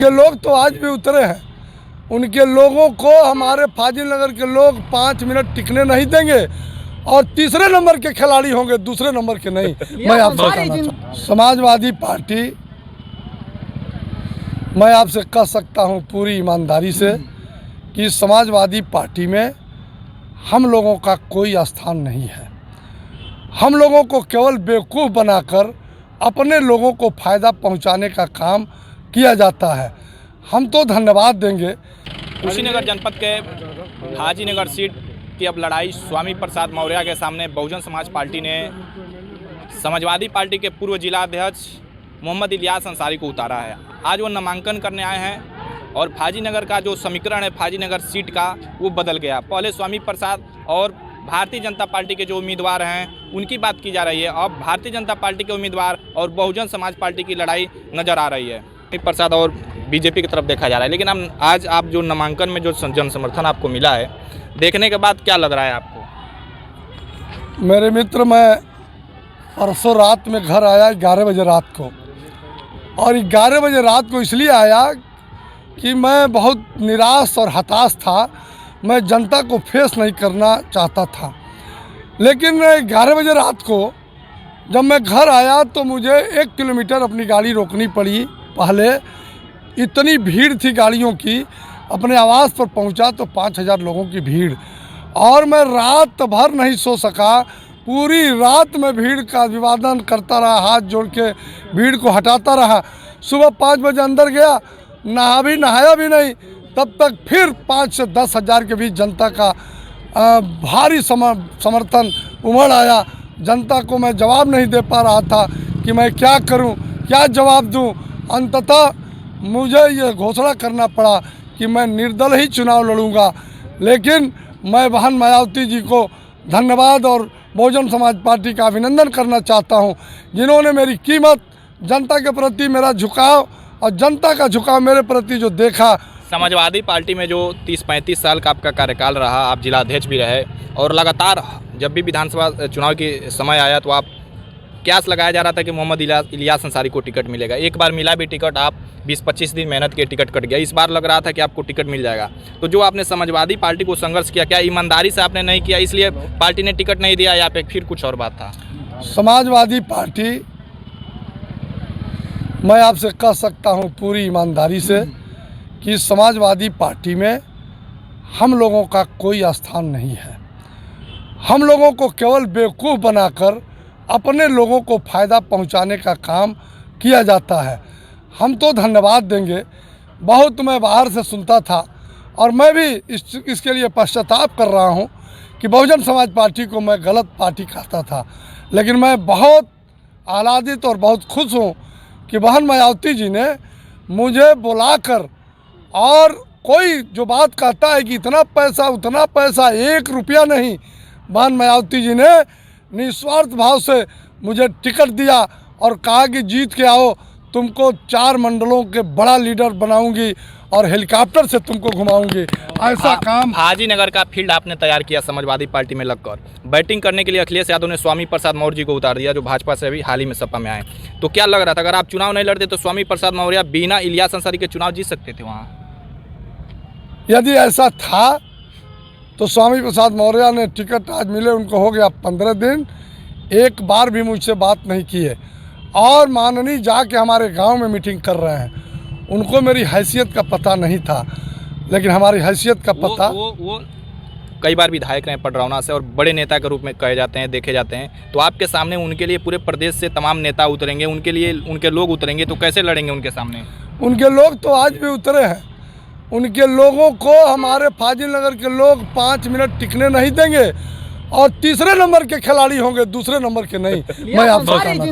के लोग तो आज भी उतरे हैं। उनके लोगों को हमारे फाजिल नगर के लोग 5 मिनट टिकने नहीं देंगे और तीसरे नंबर के खिलाड़ी होंगे, दूसरे नंबर के नहीं। मैं आपसे कहना चाहता हूं, समाजवादी पार्टी, मैं आपसे कह सकता हूं पूरी ईमानदारी से कि समाजवादी पार्टी में हम लोगों का कोई स्थान नहीं है। हम लोगों को केवल बेवकूफ़ बनाकर अपने लोगों को फ़ायदा पहुंचाने का काम किया जाता है। हम तो धन्यवाद देंगे। कुशीनगर जनपद के हाजीनगर सीट की अब लड़ाई स्वामी प्रसाद मौर्य के सामने बहुजन समाज पार्टी ने समाजवादी पार्टी के पूर्व जिला अध्यक्ष मोहम्मद इलियास अंसारी को उतारा है। आज वो नामांकन करने आए हैं और फाजीनगर का जो समीकरण है फाजीनगर सीट का वो बदल गया। पहले स्वामी प्रसाद और भारतीय जनता पार्टी के जो उम्मीदवार हैं उनकी बात की जा रही है। अब भारतीय जनता पार्टी के उम्मीदवार और बहुजन समाज पार्टी की लड़ाई नज़र आ रही है। स्वामी प्रसाद और बीजेपी की तरफ देखा जा रहा है, लेकिन आज आप जो नामांकन में जो जन समर्थन आपको मिला है, देखने के बाद क्या लग रहा है आपको? मेरे मित्र, मैं परसों रात में घर आया 11 बजे रात को, और 11 बजे रात को इसलिए आया कि मैं बहुत निराश और हताश था। मैं जनता को फेस नहीं करना चाहता था, लेकिन 11 बजे रात को जब मैं घर आया तो मुझे 1 किलोमीटर अपनी गाड़ी रोकनी पड़ी। पहले इतनी भीड़ थी गाड़ियों की, अपने आवास पर पहुंचा तो 5000 लोगों की भीड़, और मैं रात भर नहीं सो सका। पूरी रात में भीड़ का अभिवादन करता रहा, हाथ जोड़ के भीड़ को हटाता रहा। सुबह 5 बजे अंदर गया, नहाया भी नहीं, तब तक फिर 5 से 10 हज़ार के बीच जनता का भारी समर्थन उमड़ आया। जनता को मैं जवाब नहीं दे पा रहा था कि मैं क्या करूं, क्या जवाब दूं। अंततः मुझे ये घोषणा करना पड़ा कि मैं निर्दल ही चुनाव लड़ूंगा। लेकिन मैं बहन मायावती जी को धन्यवाद और बहुजन समाज पार्टी का अभिनंदन करना चाहता हूं, जिन्होंने मेरी कीमत, जनता के प्रति मेरा झुकाव और जनता का झुकाव मेरे प्रति जो देखा। समाजवादी पार्टी में जो 30-35 साल का आपका कार्यकाल रहा, आप जिला अध्यक्ष भी रहे और लगातार जब भी विधानसभा चुनाव की समय आया तो आप क्यास लगाया जा रहा था कि मोहम्मद इलियास अंसारी को टिकट मिलेगा। एक बार मिला भी टिकट, आप 20-25 दिन मेहनत के टिकट कट गया। इस बार लग रहा था कि आपको टिकट मिल जाएगा। तो जो आपने समाजवादी पार्टी को संघर्ष किया, क्या ईमानदारी से आपने नहीं किया इसलिए पार्टी ने टिकट नहीं दिया, या फिर कुछ और बात था? समाजवादी पार्टी, मैं आपसे कह सकता हूं पूरी ईमानदारी से कि समाजवादी पार्टी में हम लोगों का कोई स्थान नहीं है। हम लोगों को केवल बेवकूफ़ बनाकर अपने लोगों को फ़ायदा पहुंचाने का काम किया जाता है। हम तो धन्यवाद देंगे। बहुत मैं बाहर से सुनता था और मैं भी इसके लिए पश्चाताप कर रहा हूं कि बहुजन समाज पार्टी को मैं गलत पार्टी कहता था। लेकिन मैं बहुत आह्लादित और बहुत खुश हूं कि बहन मायावती जी ने मुझे बुलाकर, और कोई जो बात कहता है कि इतना पैसा उतना पैसा, 1 रुपया नहीं, बहन मायावती जी ने निस्वार्थ भाव से मुझे टिकट दिया और कहा कि जीत के आओ, तुमको 4 मंडलों के बड़ा लीडर बनाऊंगी और हेलीकॉप्टर से तुमको घुमाऊंगी। ऐसा काम हाजीनगर का फील्ड आपने तैयार किया समाजवादी पार्टी में लगकर। बैटिंग करने के लिए अखिलेश यादव ने स्वामी प्रसाद मौर्य जी को उतार दिया, जो भाजपा से अभी हाल ही में सपा में आए। तो क्या लग रहा था, अगर आप चुनाव नहीं लड़ते तो स्वामी प्रसाद मौर्य बिना इलियास अंसारी के चुनाव जीत सकते थे वहाँ? यदि ऐसा था तो स्वामी प्रसाद मौर्य ने टिकट आज मिले, उनको हो गया 15 दिन, एक बार भी मुझसे बात नहीं की है। और माननीय जाके हमारे गांव में मीटिंग कर रहे हैं। उनको मेरी हैसियत का पता नहीं था, लेकिन हमारी हैसियत का पता वो कई बार विधायक रहे पडरौना से और बड़े नेता के रूप में कहे जाते हैं, देखे जाते हैं। तो आपके सामने उनके लिए पूरे प्रदेश से तमाम नेता उतरेंगे, उनके लिए उनके लोग उतरेंगे, तो कैसे लड़ेंगे उनके सामने? उनके लोग तो आज भी उतरे हैं। उनके लोगों को हमारे फाजिल नगर के लोग 5 मिनट टिकने नहीं देंगे और तीसरे नंबर के खिलाड़ी होंगे, दूसरे नंबर के नहीं। मैं आपसे कहना चाहता हूं।